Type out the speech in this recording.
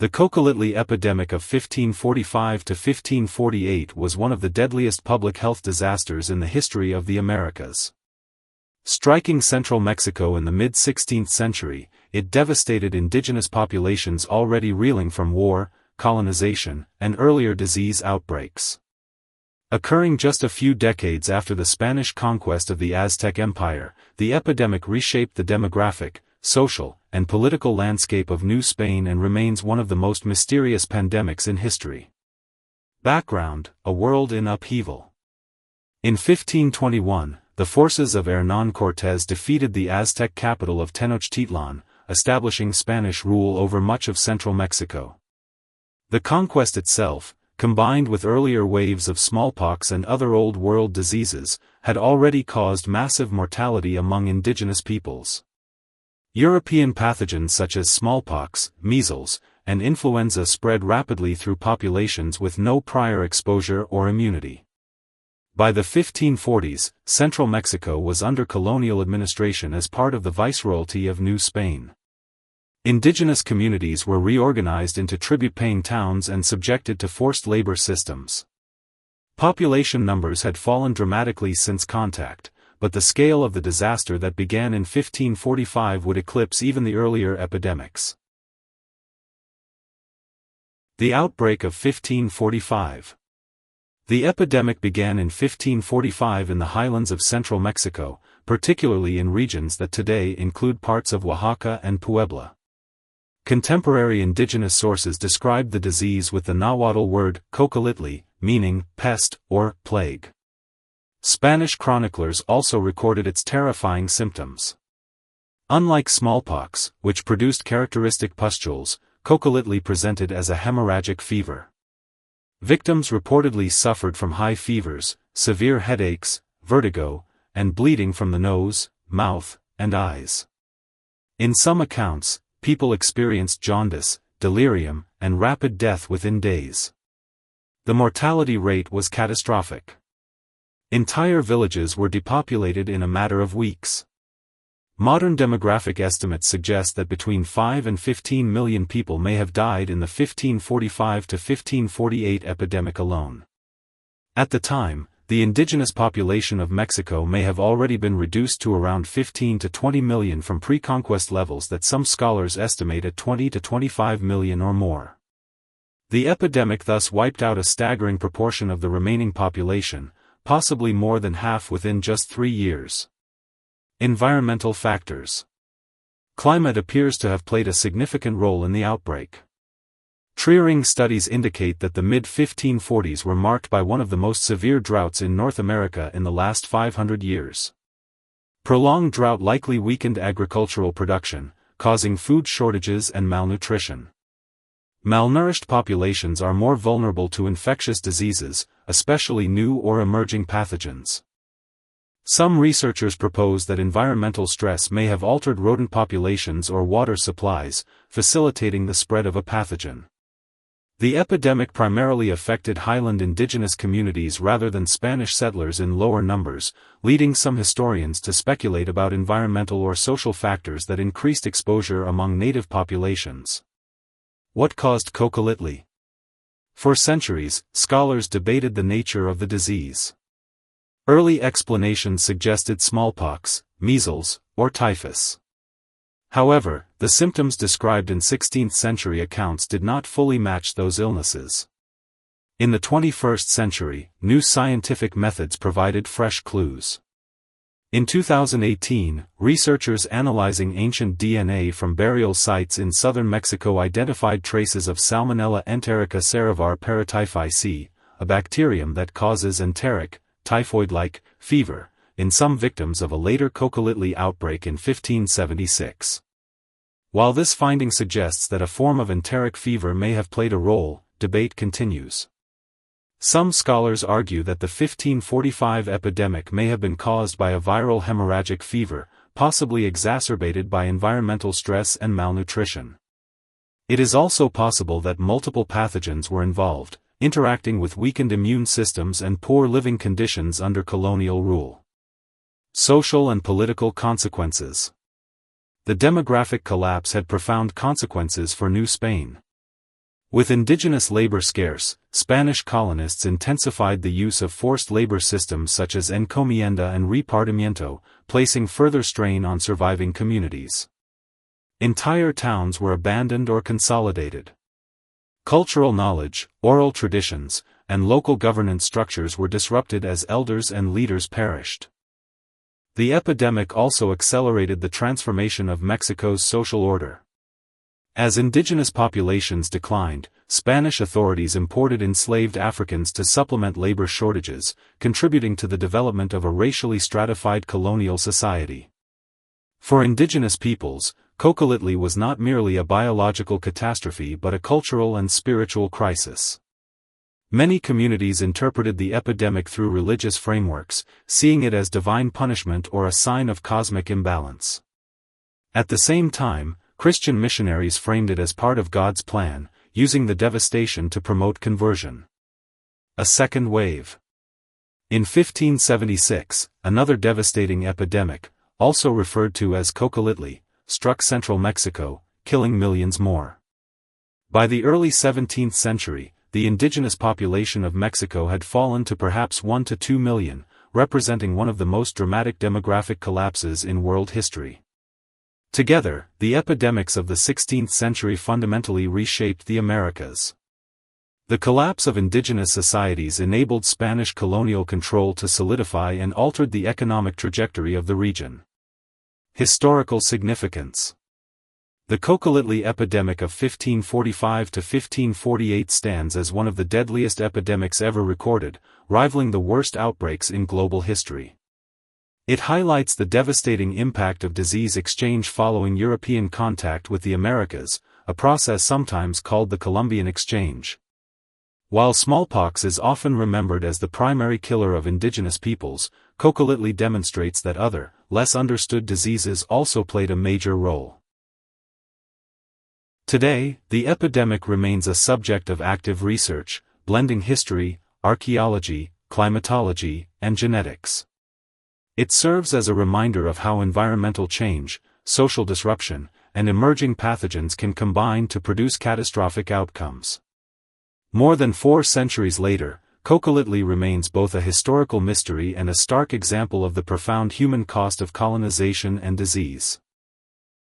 The Cocoliztli epidemic of 1545 to 1548 was one of the deadliest public health disasters in the history of the Americas. Striking central Mexico in the mid-16th century, it devastated indigenous populations already reeling from war, colonization, and earlier disease outbreaks. Occurring just a few decades after the Spanish conquest of the Aztec Empire, the epidemic reshaped the demographic, social, and political landscape of New Spain and remains one of the most mysterious pandemics in history. Background: a world in upheaval. In 1521, the forces of Hernán Cortés defeated the Aztec capital of Tenochtitlan, establishing Spanish rule over much of central Mexico. The conquest itself, combined with earlier waves of smallpox and other Old World diseases, had already caused massive mortality among indigenous peoples. European pathogens such as smallpox, measles, and influenza spread rapidly through populations with no prior exposure or immunity. By the 1540s, central Mexico was under colonial administration as part of the Viceroyalty of New Spain. Indigenous communities were reorganized into tribute-paying towns and subjected to forced labor systems. Population numbers had fallen dramatically since contact, but the scale of the disaster that began in 1545 would eclipse even the earlier epidemics. The outbreak of 1545. The epidemic began in 1545 in the highlands of central Mexico, particularly in regions that today include parts of Oaxaca and Puebla. Contemporary indigenous sources described the disease with the Nahuatl word Cocoliztli, meaning pest or plague. Spanish chroniclers also recorded its terrifying symptoms. Unlike smallpox, which produced characteristic pustules, Cocoliztli presented as a hemorrhagic fever. Victims reportedly suffered from high fevers, severe headaches, vertigo, and bleeding from the nose, mouth, and eyes. In some accounts, people experienced jaundice, delirium, and rapid death within days. The mortality rate was catastrophic. Entire villages were depopulated in a matter of weeks. Modern demographic estimates suggest that between 5 and 15 million people may have died in the 1545 to 1548 epidemic alone. At the time, the indigenous population of Mexico may have already been reduced to around 15 to 20 million from pre-conquest levels that some scholars estimate at 20 to 25 million or more. The epidemic thus wiped out a staggering proportion of the remaining population, possibly more than half within just 3 years. Environmental factors. Climate appears to have played a significant role in the outbreak. Tree-ring studies indicate that the mid-1540s were marked by one of the most severe droughts in North America in the last 500 years. Prolonged drought likely weakened agricultural production, causing food shortages and malnutrition. Malnourished populations are more vulnerable to infectious diseases, especially new or emerging pathogens. Some researchers propose that environmental stress may have altered rodent populations or water supplies, facilitating the spread of a pathogen. The epidemic primarily affected highland indigenous communities rather than Spanish settlers in lower numbers, leading some historians to speculate about environmental or social factors that increased exposure among native populations. What caused Cocoliztli? For centuries, scholars debated the nature of the disease. Early explanations suggested smallpox, measles, or typhus. However, the symptoms described in 16th-century accounts did not fully match those illnesses. In the 21st century, new scientific methods provided fresh clues. In 2018, researchers analyzing ancient DNA from burial sites in southern Mexico identified traces of Salmonella enterica cerevar paratyphi, a bacterium that causes enteric, typhoid-like, fever, in some victims of a later Cocoliztli outbreak in 1576. While this finding suggests that a form of enteric fever may have played a role, debate continues. Some scholars argue that the 1545 epidemic may have been caused by a viral hemorrhagic fever, possibly exacerbated by environmental stress and malnutrition. It is also possible that multiple pathogens were involved, interacting with weakened immune systems and poor living conditions under colonial rule. Social and political consequences. The demographic collapse had profound consequences for New Spain. With indigenous labor scarce, Spanish colonists intensified the use of forced labor systems such as encomienda and repartimiento, placing further strain on surviving communities. Entire towns were abandoned or consolidated. Cultural knowledge, oral traditions, and local governance structures were disrupted as elders and leaders perished. The epidemic also accelerated the transformation of Mexico's social order. As indigenous populations declined, Spanish authorities imported enslaved Africans to supplement labor shortages, contributing to the development of a racially stratified colonial society. For indigenous peoples, Cocoliztli was not merely a biological catastrophe but a cultural and spiritual crisis. Many communities interpreted the epidemic through religious frameworks, seeing it as divine punishment or a sign of cosmic imbalance. At the same time, Christian missionaries framed it as part of God's plan, using the devastation to promote conversion. A second wave. In 1576, another devastating epidemic, also referred to as Cocoliztli, struck central Mexico, killing millions more. By the early 17th century, the indigenous population of Mexico had fallen to perhaps 1 to 2 million, representing one of the most dramatic demographic collapses in world history. Together, the epidemics of the 16th century fundamentally reshaped the Americas. The collapse of indigenous societies enabled Spanish colonial control to solidify and altered the economic trajectory of the region. Historical significance. The Cocoliztli epidemic of 1545 to 1548 stands as one of the deadliest epidemics ever recorded, rivaling the worst outbreaks in global history. It highlights the devastating impact of disease exchange following European contact with the Americas, a process sometimes called the Columbian exchange. While smallpox is often remembered as the primary killer of indigenous peoples, Cocoliztli demonstrates that other, less understood diseases also played a major role. Today, the epidemic remains a subject of active research, blending history, archaeology, climatology, and genetics. It serves as a reminder of how environmental change, social disruption, and emerging pathogens can combine to produce catastrophic outcomes. More than 4 centuries later, Cocoliztli remains both a historical mystery and a stark example of the profound human cost of colonization and disease.